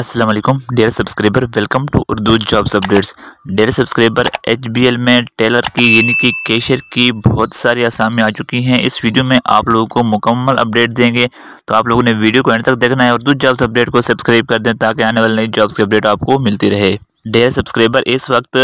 अस्सलाम वालेकुम dear subscriber, welcome to Urdu jobs updates. Dear subscriber, HBL में टेलर की यानी कि कैशियर की बहुत सारी असामी आ चुकी हैं। इस वीडियो में आप लोगों को मुकम्मल अपडेट देंगे, तो आप लोगों ने वीडियो को एंड तक देखना है। उर्दू जॉब्स अपडेट को सब्सक्राइब कर दें ताकि आने वाली नई जॉब्स की अपडेट आपको मिलती रहे। डियर सब्सक्राइबर, इस वक्त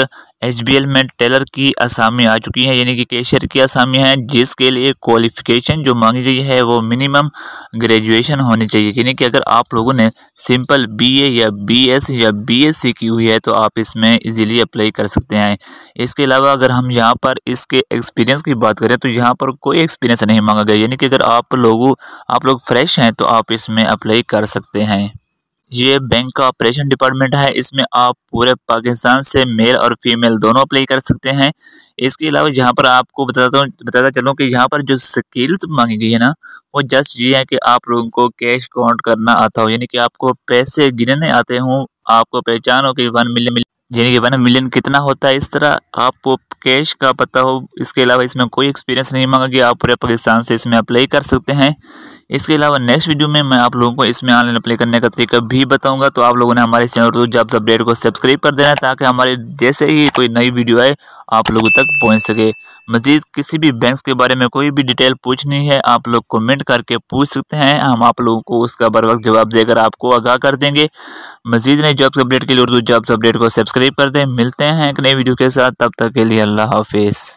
एचबीएल में टेलर की असामी आ चुकी है यानी कि कैशियर की असामी है, जिसके लिए क्वालिफिकेशन जो मांगी गई है वो मिनिमम ग्रेजुएशन होनी चाहिए। यानी कि अगर आप लोगों ने सिंपल बीए या बीएस या बीएससी की हुई है तो आप इसमें इजीली अप्लाई कर सकते हैं। इसके अलावा अगर हम यहाँ पर इसके एक्सपीरियंस की बात करें तो यहाँ पर कोई एक्सपीरियंस नहीं मांगा गया, यानी कि अगर आप लोग फ्रेश हैं तो आप इसमें अप्लाई कर सकते हैं। ये बैंक का ऑपरेशन डिपार्टमेंट है, इसमें आप पूरे पाकिस्तान से मेल और फीमेल दोनों अप्लाई कर सकते हैं। इसके अलावा यहाँ पर आपको बताता चलूँ कि यहाँ पर जो स्किल्स मांगी गई है ना, वो जस्ट ये है कि आप लोगों को कैश काउंट करना आता हो, यानी कि आपको पैसे गिनने आते हों, आपको पहचान हो कि 1 मिलियन यानी कि 1 मिलियन कितना होता है, इस तरह आपको कैश का पता हो। इसके अलावा इसमें कोई एक्सपीरियंस नहीं मांगा गया, आप पूरे पाकिस्तान से इसमें अप्लाई कर सकते हैं। इसके अलावा नेक्स्ट वीडियो में मैं आप लोगों को इसमें ऑनलाइन अप्लाई करने का तरीका भी बताऊंगा, तो आप लोगों ने हमारे चैनल उर्दू जॉब्स अपडेट को सब्सक्राइब कर देना ताकि हमारे जैसे ही कोई नई वीडियो आए आप लोगों तक पहुंच सके। मजीद किसी भी बैंक्स के बारे में कोई भी डिटेल पूछनी है आप लोग कमेंट करके पूछ सकते हैं, हम आप लोगों को उसका बर वक्त जवाब देकर आपको आगाह कर देंगे। मजीद नई जॉब्स अपडेट के लिए उर्दू जॉब्स अपडेट को सब्सक्राइब कर दें। मिलते हैं एक नई वीडियो के साथ, तब तक के लिए अल्लाह हाफिज़।